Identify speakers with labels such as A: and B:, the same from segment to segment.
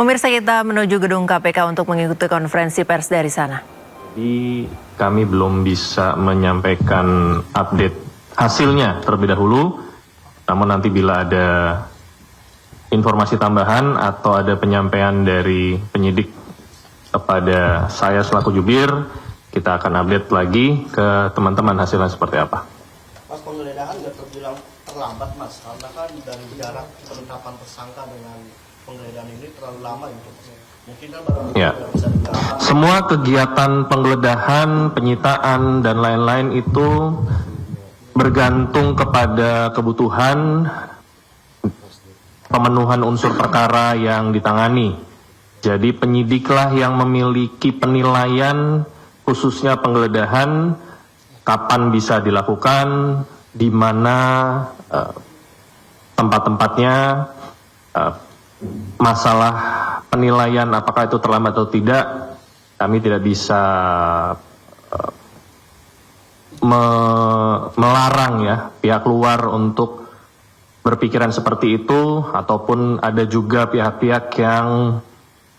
A: Pemirsa, kita menuju gedung KPK untuk mengikuti konferensi pers dari sana.
B: Jadi kami belum bisa menyampaikan update hasilnya terlebih dahulu, namun nanti bila ada informasi tambahan atau ada penyampaian dari penyidik kepada saya selaku jubir, kita akan update lagi ke teman-teman hasilnya seperti apa.
C: Mas, penggeledahan nggak terbilang terlambat, Mas, karena kan dari jarak penetapan tersangka dengan penggeledahan ini terlalu lama gitu. Mungkin kan baru bisa dikatakan.
B: Semua kegiatan penggeledahan, penyitaan dan lain-lain itu bergantung kepada kebutuhan pemenuhan unsur perkara yang ditangani. Jadi penyidiklah yang memiliki penilaian khususnya penggeledahan, kapan bisa dilakukan, di mana tempat-tempatnya, masalah penilaian apakah itu terlambat atau tidak, kami tidak bisa melarang ya pihak luar untuk berpikiran seperti itu, ataupun ada juga pihak-pihak yang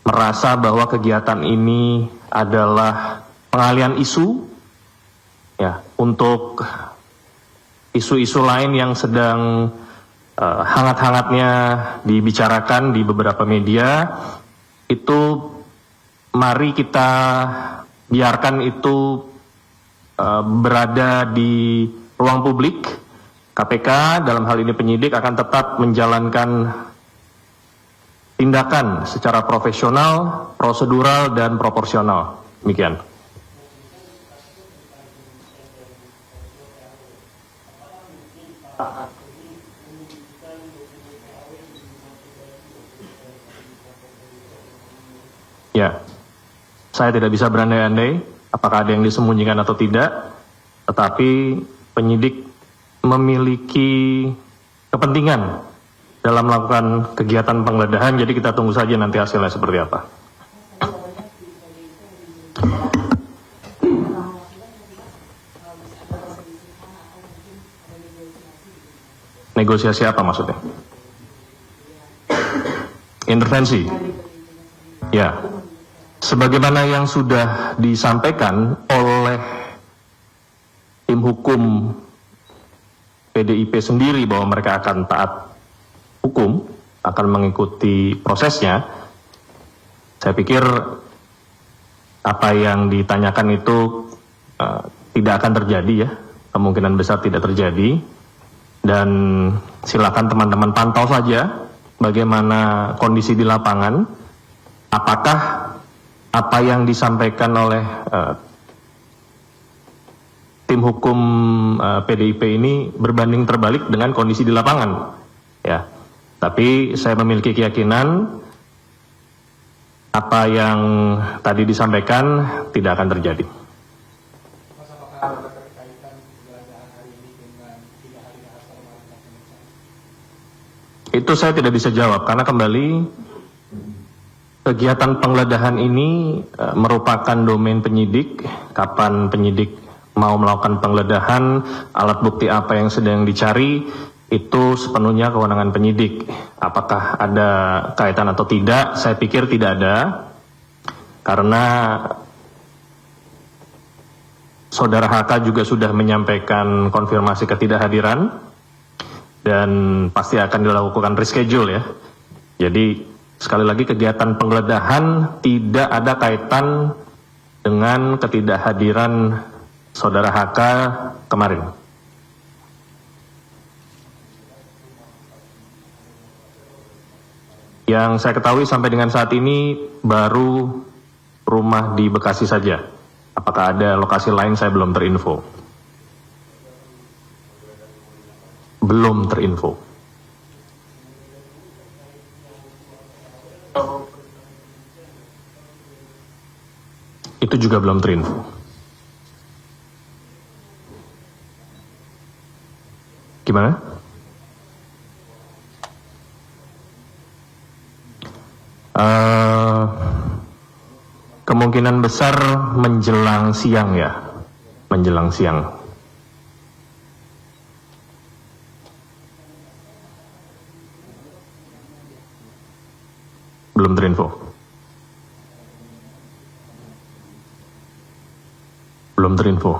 B: merasa bahwa kegiatan ini adalah pengalihan isu ya untuk isu-isu lain yang sedang hangat-hangatnya dibicarakan di beberapa media. Itu mari kita biarkan itu berada di ruang publik. KPK dalam hal ini penyidik akan tetap menjalankan tindakan secara profesional, prosedural, dan proporsional. Demikian. Ya, saya tidak bisa berandai-andai apakah ada yang disembunyikan atau tidak, tetapi penyidik memiliki kepentingan dalam melakukan kegiatan penggeledahan, jadi kita tunggu saja nanti hasilnya seperti apa. Negosiasi apa maksudnya? Intervensi? Ya, sebagaimana yang sudah disampaikan oleh tim hukum PDIP sendiri bahwa mereka akan taat hukum, akan mengikuti prosesnya. Saya pikir apa yang ditanyakan itu tidak akan terjadi ya, kemungkinan besar tidak terjadi. Dan silakan teman-teman pantau saja bagaimana kondisi di lapangan, apakah apa yang disampaikan oleh tim hukum PDIP ini berbanding terbalik dengan kondisi di lapangan. Ya, tapi saya memiliki keyakinan apa yang tadi disampaikan tidak akan terjadi. Itu saya tidak bisa jawab karena kembali kegiatan penggeledahan ini merupakan domain penyidik. Kapan penyidik mau melakukan penggeledahan, alat bukti apa yang sedang dicari, itu sepenuhnya kewenangan penyidik. Apakah ada kaitan atau tidak? Saya pikir tidak ada, karena Saudara HK juga sudah menyampaikan konfirmasi ketidakhadiran, dan pasti akan dilakukan reschedule ya. Jadi sekali lagi kegiatan penggeledahan tidak ada kaitan dengan ketidakhadiran Saudara HK kemarin. Yang saya ketahui sampai dengan saat ini baru rumah di Bekasi saja. Apakah ada lokasi lain saya belum terinfo. Belum terinfo. Itu juga belum terinfo. Gimana? Kemungkinan besar menjelang siang ya. Menjelang siang. Belum terinfo. Belum terinfo.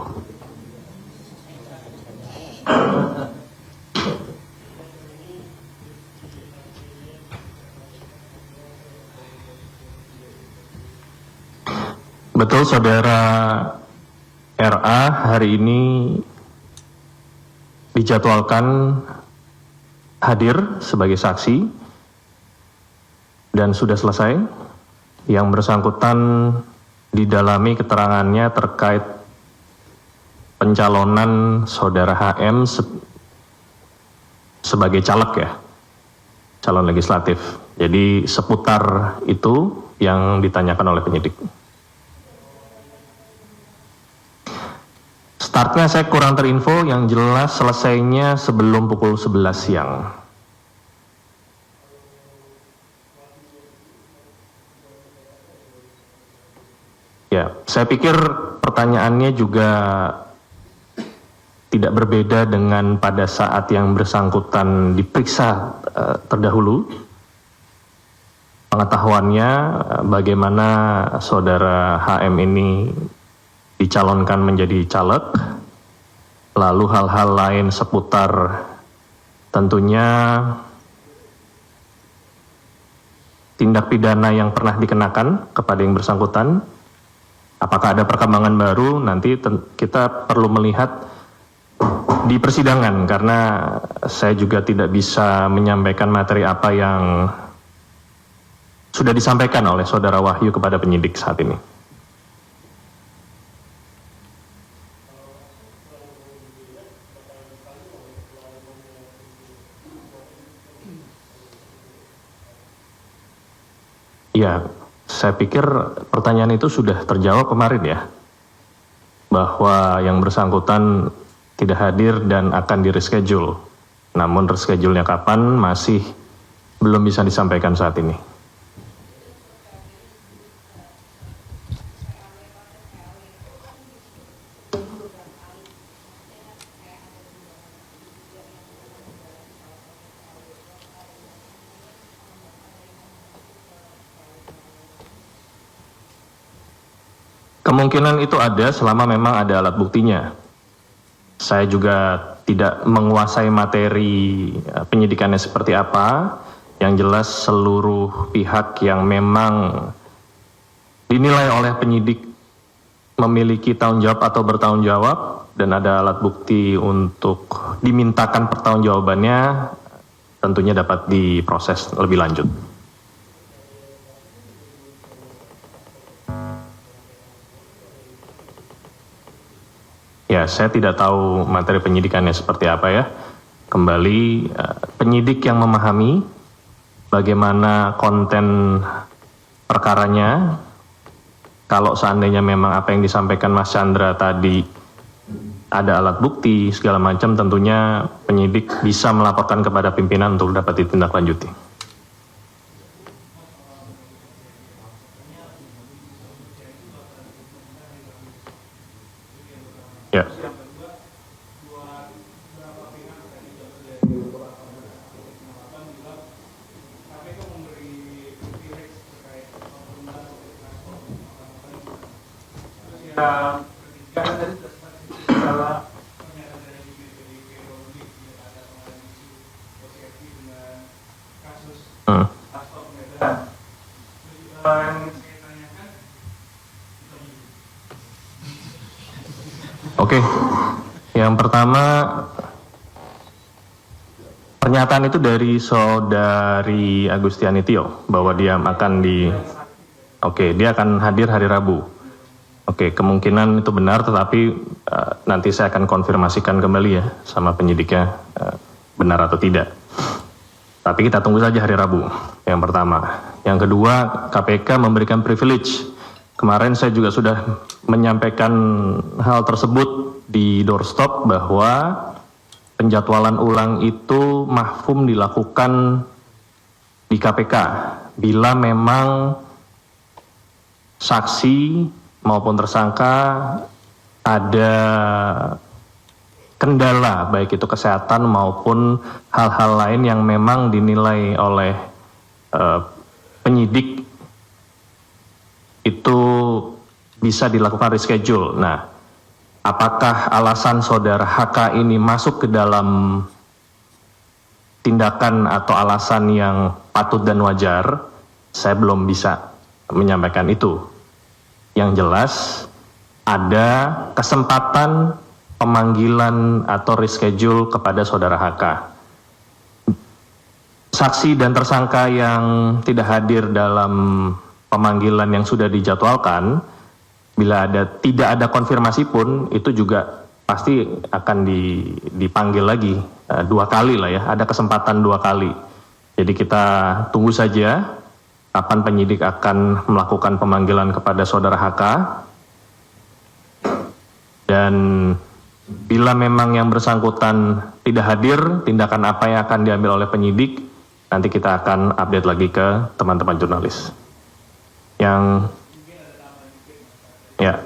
B: Betul, saudara RA hari ini dijadwalkan hadir sebagai saksi dan sudah selesai. Yang bersangkutan didalami keterangannya terkait pencalonan saudara HM sebagai caleg ya, calon legislatif. Jadi seputar itu yang ditanyakan oleh penyidik. Startnya saya kurang terinfo, yang jelas selesainya sebelum pukul 11 siang. Ya, saya pikir pertanyaannya juga tidak berbeda dengan pada saat yang bersangkutan diperiksa terdahulu. Pengetahuannya bagaimana saudara HM ini dicalonkan menjadi caleg, lalu hal-hal lain seputar tentunya tindak pidana yang pernah dikenakan kepada yang bersangkutan. Apakah ada perkembangan baru, nanti kita perlu melihat di persidangan, karena saya juga tidak bisa menyampaikan materi apa yang sudah disampaikan oleh saudara Wahyu kepada penyidik saat ini. Ya, saya pikir pertanyaan itu sudah terjawab kemarin ya, bahwa yang bersangkutan tidak hadir dan akan di-reschedule. Namun reschedule-nya kapan masih belum bisa disampaikan saat ini. Kemungkinan itu ada selama memang ada alat buktinya. Saya juga tidak menguasai materi penyidikannya seperti apa. Yang jelas seluruh pihak yang memang dinilai oleh penyidik memiliki tanggung jawab atau bertanggung jawab dan ada alat bukti untuk dimintakan pertanggungjawabannya, tentunya dapat diproses lebih lanjut. Ya, saya tidak tahu materi penyidikannya seperti apa ya. Kembali, penyidik yang memahami bagaimana konten perkaranya. Kalau seandainya memang apa yang disampaikan Mas Chandra tadi ada alat bukti segala macam, tentunya penyidik bisa melaporkan kepada pimpinan untuk dapat ditindaklanjuti. Ya. Oke, yang pertama pernyataan itu dari saudari Agustiani Tio bahwa dia akan dia akan hadir hari Rabu. Oke, kemungkinan itu benar, tetapi nanti saya akan konfirmasikan kembali ya sama penyidiknya benar atau tidak. Tapi kita tunggu saja hari Rabu, yang pertama. Yang kedua, KPK memberikan privilege. Kemarin saya juga sudah menyampaikan hal tersebut di doorstop bahwa penjadwalan ulang itu mahfum dilakukan di KPK bila memang saksi maupun tersangka ada kendala baik itu kesehatan maupun hal-hal lain yang memang dinilai oleh penyidik itu bisa dilakukan reschedule. Nah, apakah alasan saudara HK ini masuk ke dalam tindakan atau alasan yang patut dan wajar? Saya belum bisa menyampaikan itu. Yang jelas ada kesempatan pemanggilan atau reschedule kepada saudara HK. Saksi dan tersangka yang tidak hadir dalam pemanggilan yang sudah dijadwalkan, bila tidak ada konfirmasi pun, itu juga pasti akan dipanggil lagi 2 kali lah ya, ada kesempatan 2 kali. Jadi kita tunggu saja kapan penyidik akan melakukan pemanggilan kepada saudara HK. Dan bila memang yang bersangkutan tidak hadir, tindakan apa yang akan diambil oleh penyidik, nanti kita akan update lagi ke teman-teman jurnalis. Yang ya.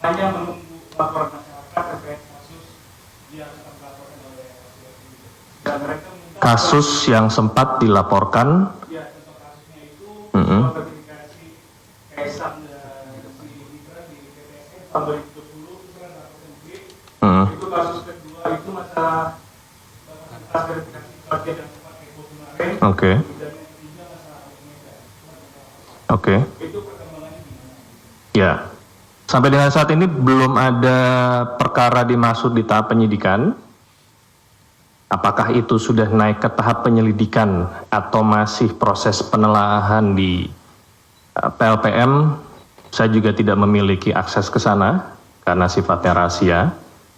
D: Hanya menunggu laporan masyarakat terkait kasus yang dilaporkan oleh dan mereka
B: kasus yang sempat dilaporkan.
D: Ya, contoh kasusnya itu verifikasi Kaisang dan si Gibran di PPSN tahun 2020 itu kan laporan publik. Itu kasus kedua itu masalah fasilitas verifikasi partai dan tempat Eko kemarin.
B: Oke.
D: Dan yang ketiga masalah Almeida.
B: Oke.
D: Itu perkembangannya gimana?
B: Ya. Sampai dengan saat ini belum ada perkara dimaksud di tahap penyidikan. Apakah itu sudah naik ke tahap penyelidikan atau masih proses penelaahan di PLPM, saya juga tidak memiliki akses ke sana karena sifatnya rahasia.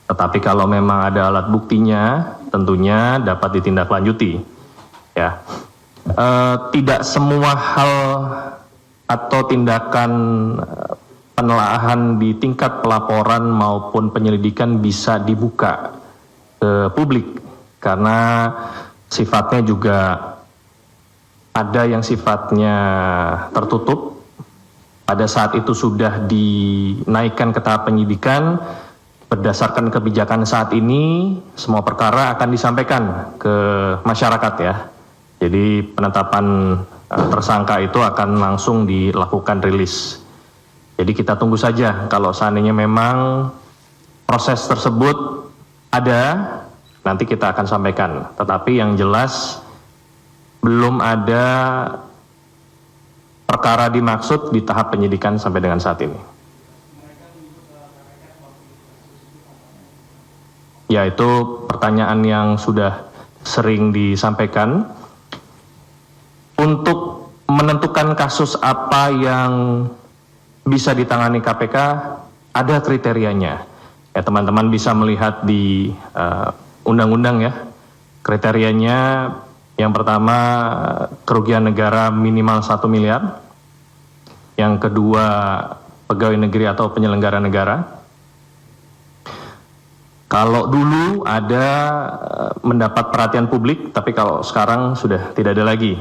B: Tetapi kalau memang ada alat buktinya, tentunya dapat ditindaklanjuti. Ya, tidak semua hal atau tindakan penelaahan di tingkat pelaporan maupun penyelidikan bisa dibuka ke publik karena sifatnya juga ada yang sifatnya tertutup. Pada saat itu sudah dinaikkan ke tahap penyidikan, berdasarkan kebijakan saat ini semua perkara akan disampaikan ke masyarakat ya. Jadi penetapan tersangka itu akan langsung dilakukan rilis. Jadi kita tunggu saja kalau seandainya memang proses tersebut ada, nanti kita akan sampaikan. Tetapi yang jelas belum ada perkara dimaksud di tahap penyidikan sampai dengan saat ini. Ya, itu pertanyaan yang sudah sering disampaikan. Untuk menentukan kasus apa yang bisa ditangani KPK, ada kriterianya. Ya, teman-teman bisa melihat di undang-undang ya. Kriterianya yang pertama kerugian negara minimal 1 miliar. Yang kedua pegawai negeri atau penyelenggara negara. Kalau dulu ada mendapat perhatian publik, tapi kalau sekarang sudah tidak ada lagi.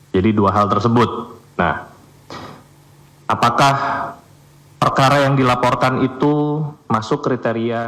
B: Jadi 2 hal tersebut. Nah, apakah perkara yang dilaporkan itu masuk kriteria